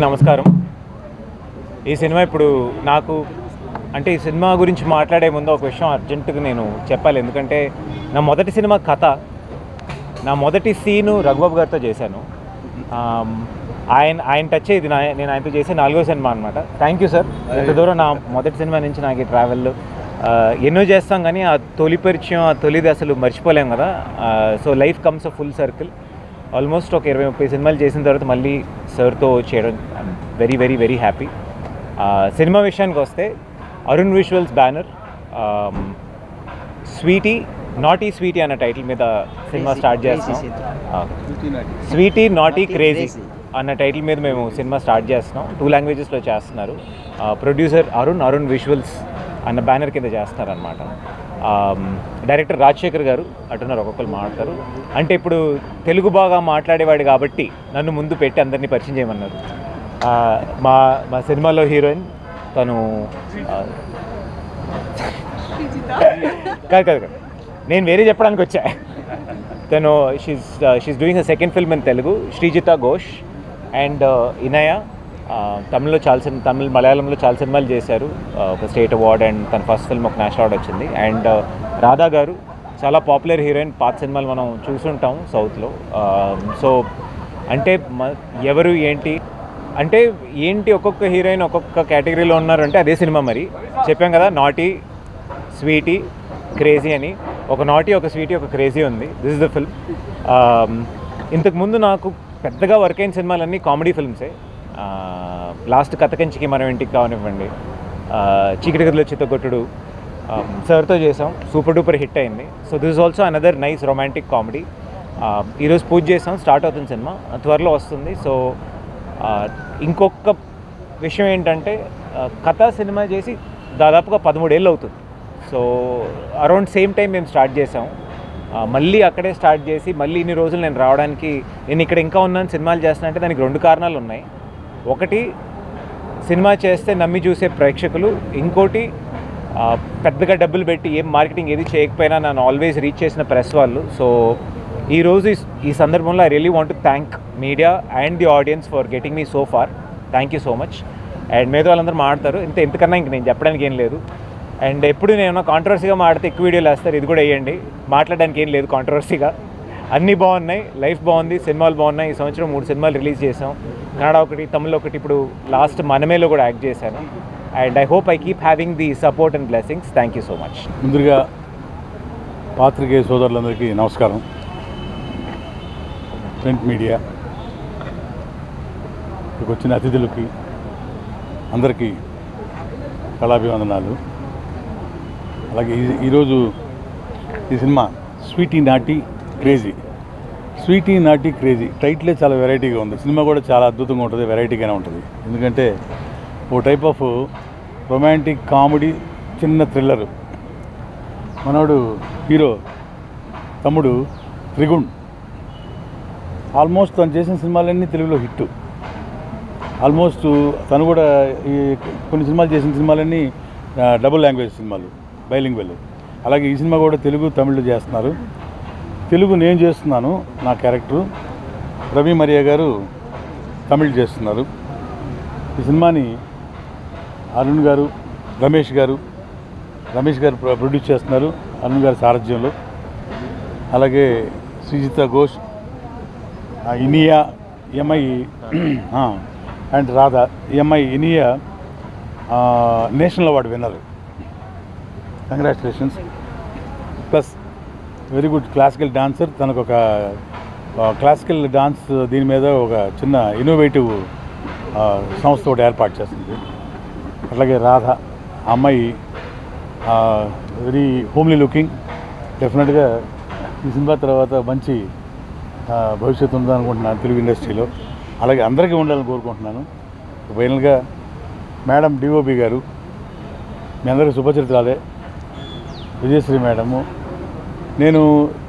నమస్కారం. ఈ సినిమా ఇప్పుడు నాకు అంటే ఈ సినిమా గురించి మాట్లాడే ముందు ఒక విషయం అర్జెంటుగా నేను చెప్పాలి. ఎందుకంటే నా మొదటి సినిమా కథ, నా మొదటి సీను రఘుబాబు గారితో చేశాను. ఆయన టచ్ ఇది నేను ఆయనతో చేసే 4వ సినిమా అనమాట. Thank you sir. ఇంత దూరం నా మొదటి సినిమా నుంచి నాకు ఈ ట్రావెల్ ఎన్నో చేస్తాం కానీ ఆ తొలి పరిచయం, ఆ తొలిది అసలు మర్చిపోలేం కదా. So life comes a full circle. Almost ఒక 20-30 సినిమాలు చేసిన తర్వాత మళ్ళీ సార్తో చేయడం వెరీ వెరీ వెరీ హ్యాపీ. సినిమా విషయానికి వస్తే Arun Visuals banner Sweety Naughty Sweety అన్న టైటిల్ మీద సినిమా స్టార్ట్ చేస్తున్నాం. స్వీటీ నాటీ క్రేజీ అన్న టైటిల్ మీద మేము సినిమా స్టార్ట్ చేస్తున్నాం. 2 లాంగ్వేజెస్లో చేస్తున్నారు. ప్రొడ్యూసర్ అరుణ్ విజువల్స్ అన్న బ్యానర్ కింద చేస్తున్నారనమాట. డైరెక్టర్ రాజశేఖర్ గారు అటున్నారు, ఒక్కొక్కరు మాట్లాడతారు. అంటే ఇప్పుడు తెలుగు బాగా మాట్లాడేవాడు కాబట్టి నన్ను ముందు పెట్టి అందరినీ పరిచయం చేయమన్నారు. మా సినిమాలో హీరోయిన్ తను కాదు నేను వేరే చెప్పడానికి వచ్చా. తను she's doing a second film in Telugu, Srijita Ghosh. And Inaya Tamil మలయాళంలో చాలా సినిమాలు చేశారు. ఒక స్టేట్ అవార్డ్ అండ్ తన ఫస్ట్ ఫిల్మ్ ఒక నేషనల్ అవార్డ్ వచ్చింది. అండ్ రాధా గారు చాలా పాపులర్ హీరోయిన్, పాత సినిమాలు మనం చూసుంటాం సౌత్లో. సో అంటే ఎవరు ఏంటి ఒక్కొక్క హీరోయిన్ ఒక్కొక్క కేటగిరీలో ఉన్నారంటే అదే సినిమా. మరి చెప్పాం కదా, నాటీ స్వీటీ క్రేజీ అని. ఒక నాటీ, ఒక స్వీటీ, ఒక క్రేజీ ఉంది. This is the film. ఇంతకుముందు నాకు పెద్దగా వర్క్ అయిన సినిమాలన్నీ కామెడీ ఫిల్మ్సే. లాస్ట్ కథకంచికి మనం ఇంటికి కావనివ్వండి, చీకటి గదిలో చిత్తగొట్టుడు సార్తో చేసాం, సూపర్ డూపర్ హిట్ అయింది. So this is also another nice romantic comedy. ఈరోజు పూజ చేసాం, స్టార్ట్ అవుతుంది సినిమా, త్వరలో వస్తుంది. సో ఇంకొక విషయం ఏంటంటే కథ సినిమా చేసి దాదాపుగా 13 ఏళ్ళు అవుతుంది. సో అరౌండ్ సేమ్ టైం మేము స్టార్ట్ చేసాం. మళ్ళీ అక్కడే స్టార్ట్ చేసి మళ్ళీ ఇన్ని రోజులు నేను రావడానికి, నేను ఇక్కడ ఇంకా ఉన్నాను సినిమాలు చేస్తున్నా అంటే దానికి 2 కారణాలు ఉన్నాయి. ఒకటి, సినిమా చేస్తే నమ్మి చూసే ప్రేక్షకులు. ఇంకోటి, పెద్దగా డబ్బులు పెట్టి ఏం మార్కెటింగ్ ఏది చేయకపోయినా నన్ను ఆల్వేస్ రీచ్ చేసిన ప్రెస్ వాళ్ళు. సో ఈరోజు ఈ సందర్భంలో I really want to thank media and the audience for getting me so far. Thank you so much. And మీద వాళ్ళందరూ మాట్లాడతారు, ఎంతకన్నా ఇంక నేను చెప్పడానికి ఏం లేదు. అండ్ ఎప్పుడు నేను కాంట్రవర్సీగా మాట్లాడితే ఎక్కువ వీడియోలు వేస్తారు, ఇది కూడా వేయండి. మాట్లాడడానికి ఏం లేదు కాంట్రవర్సీగా. అన్నీ బాగున్నాయి, లైఫ్ బాగుంది, సినిమాలు బాగున్నాయి. ఈ సంవత్సరం 3 సినిమాలు రిలీజ్ చేసాం. కన్నడ ఒకటి, తమిళ్ ఒకటి, ఇప్పుడు లాస్ట్ మనమేలో కూడా యాక్ట్ చేశాను. And I hope I keep having the support and blessings. Thank you so much. ముందుగా పాత్రికేయ సోదరులందరికీ నమస్కారం. ప్రింట్ మీడియా ఇక్కడికి వచ్చిన అతిథులకి అందరికీ కళాభివందనాలు. అలాగే ఈరోజు ఈ సినిమా స్వీటీ నాటీ క్రేజీ టైటిలే చాలా వెరైటీగా ఉంది. సినిమా కూడా చాలా అద్భుతంగా ఉంటుంది, వెరైటీగానే ఉంటుంది. ఎందుకంటే ఓ టైప్ ఆఫ్ రొమాంటిక్ కామెడీ, చిన్న థ్రిల్లరు. మనోడు హీరో తమ్ముడు త్రిగుణ్ ఆల్మోస్ట్ తను చేసిన సినిమాలన్నీ తెలుగులో హిట్. ఆల్మోస్ట్ తను కూడా ఈ కొన్ని సినిమాలు చేసిన సినిమాలన్నీ డబుల్ లాంగ్వేజ్ సినిమాలు, బైలింగ్వెల్. అలాగే ఈ సినిమా కూడా తెలుగు తమిళ్లో చేస్తున్నారు. తెలుగు నేను చేస్తున్నాను, నా క్యారెక్టరు. రవి మరియా గారు తమిళ్ చేస్తున్నారు. ఈ సినిమాని అరుణ్ గారు, రమేష్ గారు ప్రొడ్యూస్ చేస్తున్నారు, అరుణ్ గారి సారథ్యంలో. అలాగే Srijita Ghosh, Inaya MI and Radha. MI Inaya national award winner, congratulations. Plus very good classical dancer. తనకు ఒక క్లాసికల్ డాన్స్ దీని మీద ఒక చిన్న ఇన్నోవేటివ్ సంస్థ ఒకటి ఏర్పాటు చేస్తుంది. అట్లాగే రాధ అమ్మాయి వెరీ హోమ్లీ లుకింగ్. డెఫినెట్గా ఈ సినిమా తర్వాత మంచి భవిష్యత్తు ఉందనుకుంటున్నాను తెలుగు ఇండస్ట్రీలో. అలాగే అందరికీ ఉండాలని కోరుకుంటున్నాను. ఫైనల్గా మేడం డిఓపి గారు, మీ అందరికీ సుపరిచితురాలే, విజయశ్రీ మేడము. నేను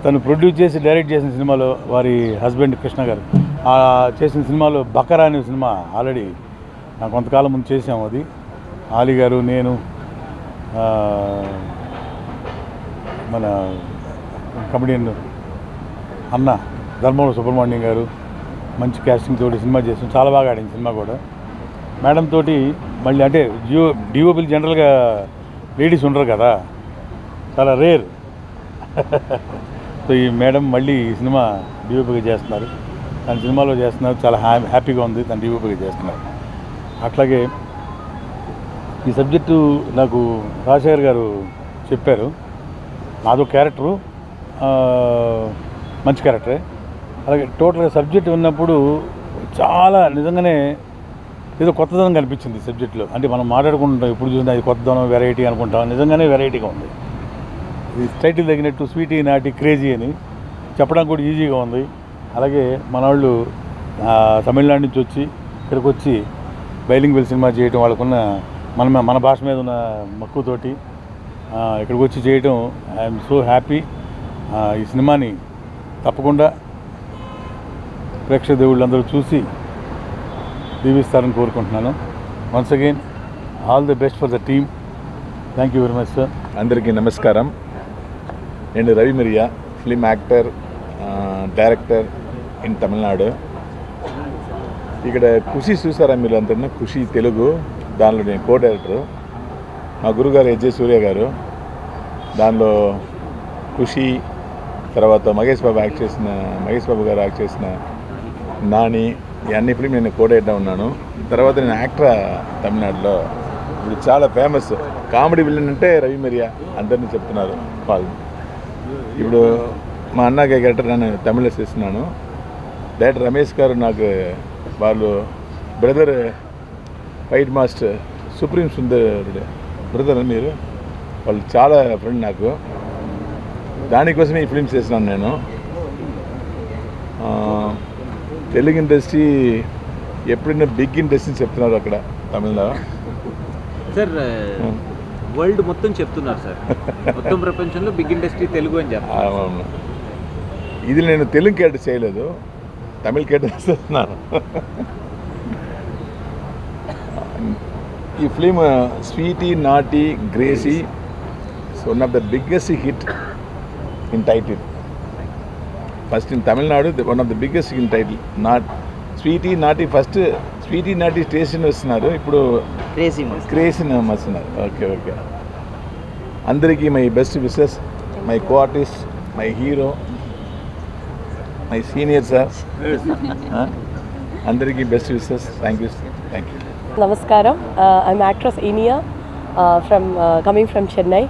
తను ప్రొడ్యూస్ చేసి డైరెక్ట్ చేసిన సినిమాలో వారి హస్బెండ్ కృష్ణ గారు చేసిన సినిమాలో బకరా అనే సినిమా ఆల్రెడీ కొంతకాలం ముందు చేసాము. అది ఆలీ గారు, నేను, మన కమెడియన్ అన్న ధర్మవరం సుబ్రహ్మణ్యం గారు, మంచి క్యాస్టింగ్ తోటి సినిమా చేసాం, చాలా బాగా ఆడింది సినిమా కూడా. మేడం తోటి మళ్ళీ అంటే డిఓపీలు జనరల్గా లేడీస్ ఉండరు కదా, చాలా రేర్. సో ఈ మేడం మళ్ళీ ఈ సినిమా డిఓపీగా చేస్తున్నారు, తన సినిమాలో చేస్తున్నారు, చాలా హ్యాపీగా ఉంది తను డిఓపీగా చేస్తున్నారు. అట్లాగే ఈ సబ్జెక్టు నాకు రాజశేఖర్ గారు చెప్పారు, నాదో క్యారెక్టరు మంచి క్యారెక్టరే. అలాగే టోటల్గా సబ్జెక్ట్ ఉన్నప్పుడు చాలా నిజంగానే ఏదో కొత్తదనం కనిపించింది సబ్జెక్టులో. అంటే మనం మాట్లాడుకుంటాం ఎప్పుడు చూసినా అది కొత్తదనం వెరైటీ అనుకుంటాం, నిజంగానే వెరైటీగా ఉంది. ఇది టైటిల్ తగినట్టు స్వీటీ నాటి క్రేజీ అని చెప్పడానికి కూడా ఈజీగా ఉంది. అలాగే మన వాళ్ళు తమిళనాడు నుంచి వచ్చి ఇక్కడికి వచ్చి బైలింగ్వెల్ సినిమా చేయడం, వాళ్ళకున్న మన భాష మీద ఉన్న మక్కువతోటి ఇక్కడికి వచ్చి చేయడం ఐఎమ్ సో హ్యాపీ. ఈ సినిమాని తప్పకుండా ప్రేక్షక దేవుళ్ళందరూ చూసి దీవిస్తారని కోరుకుంటున్నాను. Once again all the best for the team. Thank you very much sir. అందరికీ నమస్కారం. నేను Ravi Mariya, film actor, director in Tamil Nadu. ఇక్కడ ఖుషి చూసారా మీరు అంతా? ఖుషి తెలుగు, దానిలో నేను కో డైరెక్టరు. మా గురుగారు ఎజ్జే సూర్య గారు, దానిలో ఖుషి, తర్వాత మహేష్ బాబు గారు యాక్ట్ చేసిన నాని, ఈ అన్ని ఫిలిం నేను కో డైరెక్టర్ ఉన్నాను. తర్వాత నేను యాక్టర్ తమిళనాడులో. ఇప్పుడు చాలా ఫేమస్ కామెడీ విలన్ అంటే రవి మిరియా, అందరినీ చెప్తున్నారు వాళ్ళు. ఇప్పుడు మా అన్న క్యారెక్టర్ నేను తమిళ చేస్తున్నాను. డైరెక్టర్ రమేష్ గారు నాకు వాళ్ళు brother fight master supreme Sundar brother, మీరు వాళ్ళు చాలా ఫ్రెండ్ నాకు. దానికోసమే ఈ ఫిలిమ్స్ చేస్తున్నాను నేను. తెలుగు ఇండస్ట్రీ ఎప్పుడైనా బిగ్ ఇండస్ట్రీ చెప్తున్నారు అక్కడ తమిళలో సార్. వరల్డ్ మొత్తం చెప్తున్నారు సార్, మొత్తం ప్రపంచంలో బిగ్ ఇండస్ట్రీ తెలుగు అని చెప్తాను. ఇది నేను తెలుగు క్యారెక్టర్ చేయలేదు, తమిళ క్యారెక్టర్ చేస్తున్నాను. ఈ film Sweety Naughty Crazy one of the biggest hit in title. First in Tamil Nadu one of the biggest in title. Sweety Naughty first Sweety Naughty station వస్తున్నారు, ఇప్పుడు క్రేజీ వస్తున్నారు. Okay okay. అందరికీ my best wishes, my co artist, my hero, my senior sir, అందరికీ best wishes. Thank you. Namaskaram. I'm actress Inia coming from Chennai.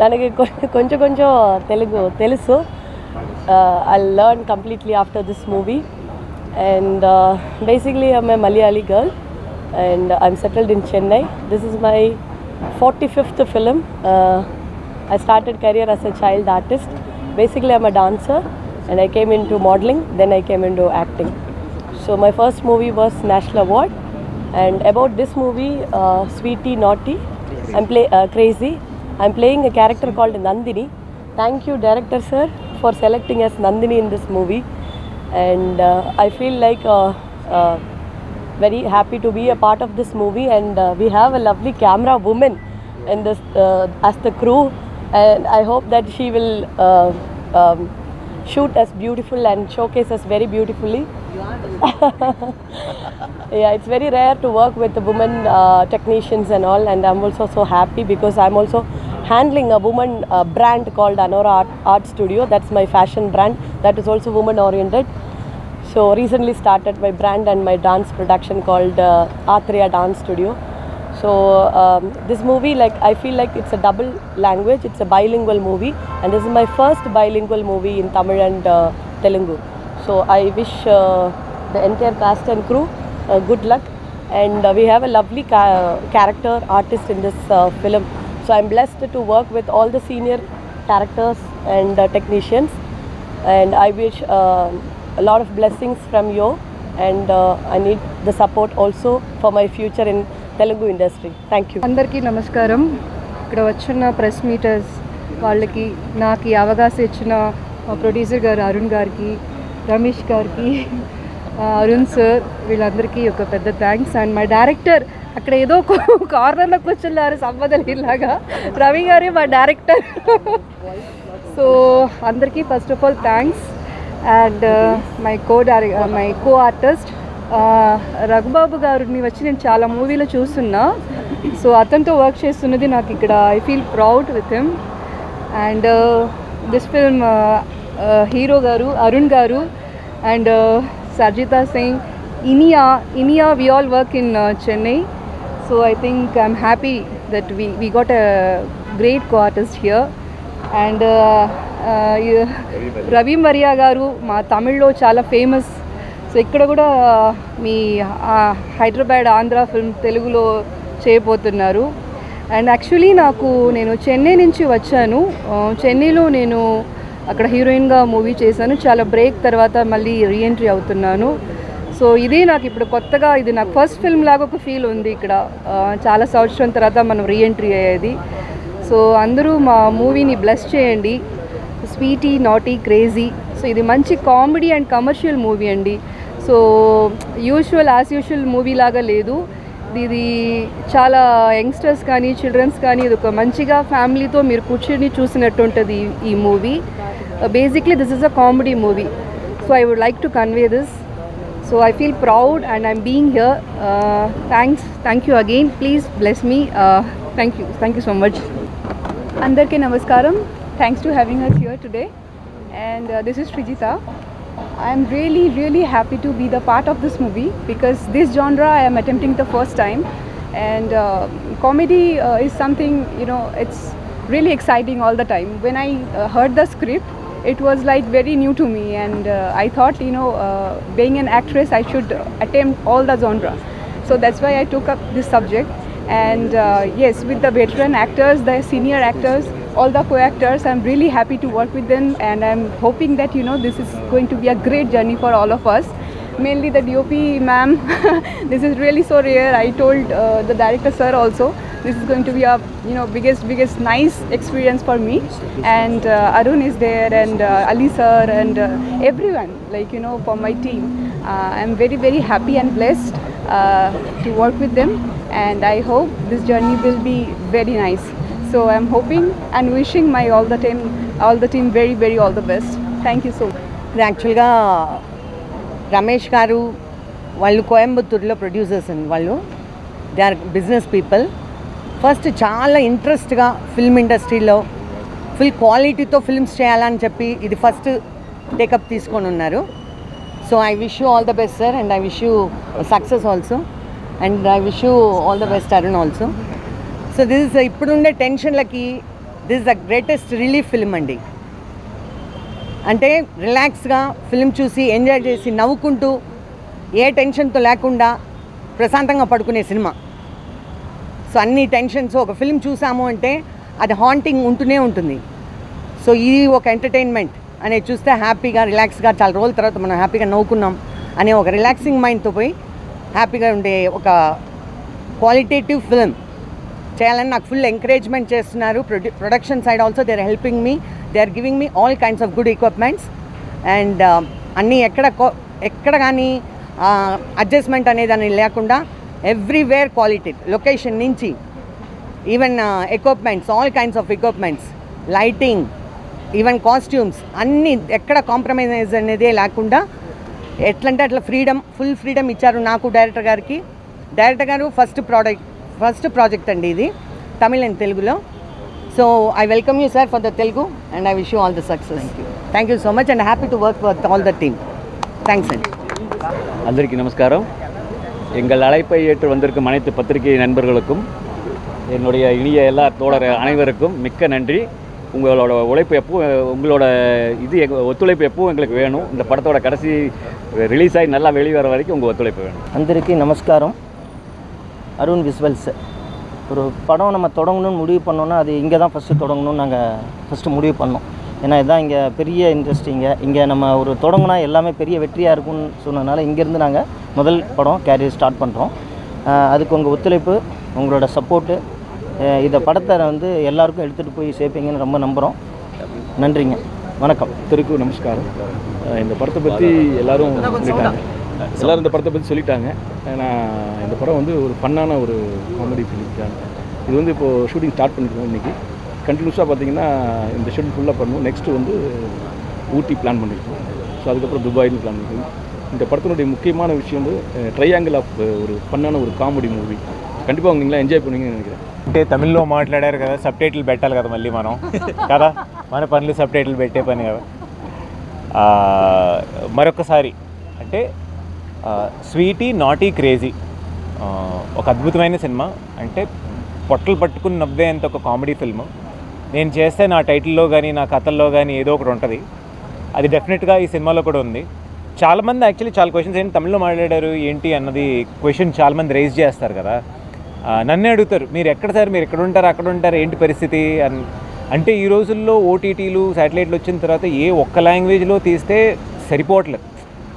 ನನಗೆ ಕೊಂಚ ತೆಲುಗು తెలుసు. I'll learn completely after this movie. And basically I'm a Malayali girl and I'm settled in Chennai. This is my 45th film. I started career as a child artist. Basically I'm a dancer and I came into modeling, then I came into acting. So my first movie was National Award. And about this movie, Sweety Naughty, Crazy, I'm playing a character called Nandini. Thank you director sir for selecting as Nandini in this movie. And I feel like very happy to be a part of this movie. And we have a lovely camera woman in this as the crew. And I hope that she will shoot us beautiful and showcase us very beautifully. Yeah, it's very rare to work with the women technicians and all, and I'm also so happy because I'm also handling a woman brand called Anora Art Studio. That's my fashion brand that is also woman oriented. So recently started my brand and my dance production called Athriya Dance Studio. So this movie, like I feel like it's a double language, it's a bilingual movie, and this is my first bilingual movie in Tamil and Telugu. So I wish the entire cast and crew good luck, and we have a lovely character artist in this film. So I'm blessed to work with all the senior characters and technicians, and I wish a lot of blessings from you, and I need the support also for my future in Telugu industry. Thank you. అందరికీ నమస్కారం. ఇక్కడ వచ్చిన press metres వాళ్ళకి నాకు ఈ అవకాశం ఇచ్చిన producer గారు అరుణ్ గారికి, రమేష్ గారికి, అరుణ్ సార్, వీళ్ళందరికీ ఒక పెద్ద థ్యాంక్స్. అండ్ మా డైరెక్టర్ అక్కడ ఏదో కార్నర్లో కూర్చున్నారు సంబంధం ఇలాగా, రవి గారే మా డైరెక్టర్. సో అందరికీ first of all thanks. And my co-artist Raghubabu గారిని వచ్చి నేను చాలా మూవీలో చూస్తున్నా. సో అతనితో వర్క్ చేస్తున్నది నాకు ఇక్కడ I feel proud with him. And this film hero గారు అరుణ్ గారు and Sarjitha Singh, Iniya we all work in Chennai. So I think I'm happy that we got a great co-artist here. And Ravi Mariya గారు మా తమిళ్లో చాలా ఫేమస్. సో ఇక్కడ కూడా మీ హైదరాబాద్ ఆంధ్ర ఫిల్మ్ తెలుగులో చేయబోతున్నారు. అండ్ యాక్చువల్లీ నేను చెన్నై నుంచి వచ్చాను. చెన్నైలో నేను అక్కడ హీరోయిన్గా మూవీ చేశాను. చాలా బ్రేక్ తర్వాత మళ్ళీ రీఎంట్రీ అవుతున్నాను. సో ఇదే నాకు ఇప్పుడు కొత్తగా, ఇది నాకు ఫస్ట్ ఫిల్మ్ లాగా ఒక ఫీల్ ఉంది ఇక్కడ. చాలా సంవత్సరం తర్వాత మనం రీఎంట్రీ అయ్యేది. సో అందరూ మా మూవీని బ్లెస్ చేయండి. Sweety Naughty crazy. సో ఇది మంచి కామెడీ అండ్ కమర్షియల్ మూవీ అండి. సో యాజ్ యూజువల్ మూవీ లాగా లేదు ఇది. చాలా యంగ్స్టర్స్ కానీ చిల్డ్రన్స్ కానీ ఇది ఒక మంచిగా ఫ్యామిలీతో మీరు కూర్చొని చూసినట్టు ఉంటుంది ఈ movie. Basically this is a comedy movie. So I would like to convey this. So I feel proud and I'm being here. Thank you again. Please bless me. Thank you so much. Andarki namaskaram. Thanks to having us here today. And this is Srijita. I am really happy to be the part of this movie because this genre I am attempting the first time. And comedy is something, it's really exciting all the time. When I heard the script, it was like very new to me, and I thought, being an actress, I should attempt all the genre. So that's why I took up this subject. And yes, with the veteran actors, the senior actors, all the co-actors, I'm really happy to work with them, and I'm hoping that this is going to be a great journey for all of us. Mainly the DOP ma'am, this is really so rare. I told the director sir also, this is going to be a biggest nice experience for me. And Arun is there, and Ali sir, and everyone, for my team. I'm very happy and blessed to work with them, and I hope this journey will be very nice. So I'm hoping and wishing all the team very all the best. Thank you so much. యాక్చువల్గా రమేష్ గారు వాళ్ళు కోయంబత్తూరులో producers అండి. వాళ్ళు they are business people. First చాలా ఇంట్రెస్ట్గా film ఇండస్ట్రీలో full క్వాలిటీతో films చేయాలని చెప్పి ఇది ఫస్ట్ టేకప్ తీసుకొని ఉన్నారు. So I wish you all the best sir, and I wish you success also, and I wish you all the best Arun also. So this is ఇప్పుడుండే టెన్షన్లకి this is the greatest relief film అండి. అంటే రిలాక్స్గా film చూసి enjoy చేసి నవ్వుకుంటూ ఏ టెన్షన్తో లేకుండా ప్రశాంతంగా పడుకునే సినిమా. సో అన్ని టెన్షన్స్ ఒక ఫిల్మ్ చూసాము అంటే అది హాంటింగ్ ఉంటూనే ఉంటుంది. సో ఇది ఒక ఎంటర్టైన్మెంట్ అనేది చూస్తే హ్యాపీగా రిలాక్స్గా చాలా రోజుల తర్వాత మనం హ్యాపీగా నవ్వుకున్నాం అనే ఒక రిలాక్సింగ్ మైండ్తో పోయి హ్యాపీగా ఉండే ఒక క్వాలిటేటివ్ ఫిల్మ్ చేయాలని నాకు ఫుల్ ఎంకరేజ్మెంట్ చేస్తున్నారు. Production side also they are helping me, they are giving me all kinds of good equipments. And అన్నీ ఎక్కడ కానీ అడ్జస్ట్మెంట్ అనేది అని లేకుండా ఎవ్రీవేర్ క్వాలిటీ, లొకేషన్ నుంచి even equipments, all kinds of equipments, lighting, even costumes అన్నీ ఎక్కడ కాంప్రమైజ్ అనేదే లేకుండా ఎట్లంటే అట్లా ఫుల్ ఫ్రీడమ్ ఇచ్చారు నాకు డైరెక్టర్ గారికి. డైరెక్టర్ గారు ఫస్ట్ ప్రాజెక్ట్ అండి ఇది తమిళ్ అండ్ తెలుగులో. So I welcome you sir for the Telugu, and I wish you all the success. Thank you so much, and happy to work with all the team. Thanks and అందరికీ నమస్కారం. எங்கள் அழைப்பை ஏற்று வந்திருக்கும் அனைத்து பத்திரிகை நண்பர்களுக்கும், என்னுடைய இனிய எல்லா தோழர் அனைவருக்கும் மிக்க நன்றி. உங்களோட உழைப்பு உங்களோட ஒத்துழைப்பு எப்பவும் எங்களுக்கு வேணும். இந்த படத்தோட கடைசி ரிலீஸ் ஆகி நல்லா வெளிவர வரைக்கும் உங்கள் ஒத்துழைப்பு வேணும். అందరికీ నమస్కారం. அருண் விஸ்வல்ஸ். ஒரு படம் நம்ம தொடங்கணும்னு முடிவு பண்ணோன்னா அது இங்கே தான் ஃபஸ்ட்டு தொடங்கணும்னு நாங்கள் ஃபஸ்ட்டு முடிவு பண்ணோம். ஏன்னா இதுதான் இங்கே பெரிய இண்டஸ்ட்ரிங்க. இங்கே நம்ம ஒரு தொடங்கினா எல்லாமே பெரிய வெற்றியாக இருக்கும்னு சொன்னதுனால இங்கேருந்து நாங்கள் முதல் படம் கேரியர் ஸ்டார்ட் பண்ணுறோம். அதுக்கு உங்கள் ஒத்துழைப்பு, உங்களோட சப்போர்ட்டு, இந்த படத்தை எல்லாருக்கும் எடுத்துகிட்டு போய் சேர்ப்பீங்கன்னு ரொம்ப நம்புகிறோம். நன்றிங்க, வணக்கம். திருக்கு நமஸ்காரம். இந்த படத்தை பற்றி எல்லாரும் இந்த படத்தை பற்றி சொல்லிட்டாங்க. ஏன்னா இந்த படம் ஒரு ஃபன்னான ஒரு காமெடி ஃபிலிம் தான். இது இப்போது ஷூட்டிங் ஸ்டார்ட் பண்ணிருக்கோம். இன்றைக்கி கண்டினியூஸாக பார்த்திங்கன்னா இந்த ஷெட்யூல் ஃபுல்லாக பண்ணுவோம். நெக்ஸ்ட்டு ஊட்டி பிளான் பண்ணியிருக்கோம். ஸோ அதுக்கப்புறம் துபாய்னு பிளான் பண்ணி இந்த படத்தினுடைய முக்கியமான விஷயம் வந்து ட்ரையாங்கிள் ஆஃப் ஒரு ஃபன்னான ஒரு காமெடி மூவி. கண்டிப்பாக நீங்களாம் என்ஜாய் பண்ணுவீங்கன்னு நினைக்கிறேன். అంటే తమిళ్లో మాట్లాడారు కదా, సబ్ టైటిల్ పెట్టాలి కదా మళ్ళీ మనం కదా, మన పనులు సబ్ టైటిల్ పెట్టే పని కదా. మరొకసారి అంటే స్వీటీ నాటీ క్రేజీ ఒక అద్భుతమైన సినిమా. అంటే పొట్టలు పట్టుకుని నవ్వేంత ఒక కామెడీ ఫిల్మ్. నేను చేస్తే నా టైటిల్లో కానీ నా కథల్లో కానీ ఏదో ఒకటి ఉంటుంది. అది డెఫినెట్గా ఈ సినిమాలో కూడా ఉంది. చాలామంది యాక్చువల్లీ చాలా క్వశ్చన్స్ ఏంటి తమిళ్లో మాట్లాడారు ఏంటి అన్నది క్వశ్చన్ చాలామంది రైజ్ చేస్తారు కదా. నన్నే అడుగుతారు, మీరు ఎక్కడ సార్, మీరు ఎక్కడ ఉంటారు, అక్కడ ఉంటారు, ఏంటి పరిస్థితి అని. అంటే ఈ రోజుల్లో ఓటీటీలు శాటిలైట్లు వచ్చిన తర్వాత ఏ ఒక్క లాంగ్వేజ్లో తీస్తే సరిపోవట్లేదు.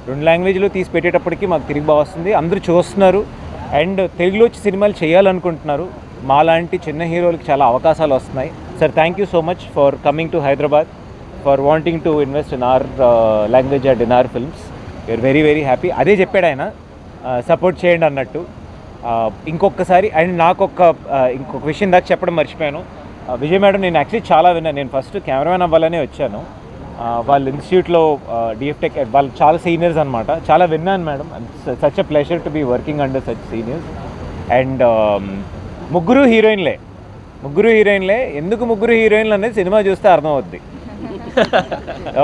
2 లాంగ్వేజ్లో తీసి పెట్టేటప్పటికి మాకు తిరిగి బాగా వస్తుంది. అందరూ చూస్తున్నారు అండ్ తెలుగులో వచ్చి సినిమాలు చేయాలనుకుంటున్నారు. మాలాంటి చిన్న హీరోలకి చాలా అవకాశాలు వస్తున్నాయి. Sir thank you so much for coming to Hyderabad, for wanting to invest in our language and in our films. You're very very happy. అదే చెప్పాడు ఆయన, సపోర్ట్ చేయండి అన్నట్టు. ఇంకొకసారి అండ్ నాకు ఇంకొక విషయం దాకా చెప్పడం మర్చిపోయాను. విజయ్ మేడం నేను యాక్చువల్లీ చాలా విన్నాను. నేను ఫస్ట్ కెమెరామెన్ అవ్వాలనే వచ్చాను. వాళ్ళ ఇన్స్టిట్యూట్లో డిఎఫ్టెక్ వాళ్ళు చాలా సీనియర్స్ అనమాట. చాలా విన్నాను madam. Such a pleasure to be working under such seniors. And ముగ్గురు హీరోయిన్లే. ఎందుకు ముగ్గురు హీరోయిన్లు అనేది సినిమా చూస్తే అర్థమవుద్ది.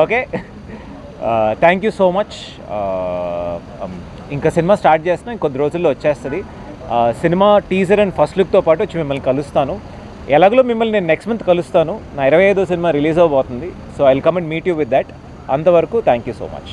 Okay, thank you so much. ఇంకా సినిమా స్టార్ట్ చేస్తున్నాం, ఇంకొద్ది రోజుల్లో వచ్చేస్తుంది. సినిమా టీజర్ అండ్ ఫస్ట్ లుక్తో పాటు వచ్చి మిమ్మల్ని కలుస్తాను. ఎలాగో మిమ్మల్ని నేను నెక్స్ట్ మంత్ కలుస్తాను. నా 25వ సినిమా రిలీజ్ అవబోతుంది. So I will come and meet you with that. అంతవరకు థ్యాంక్ యూ సో మచ్.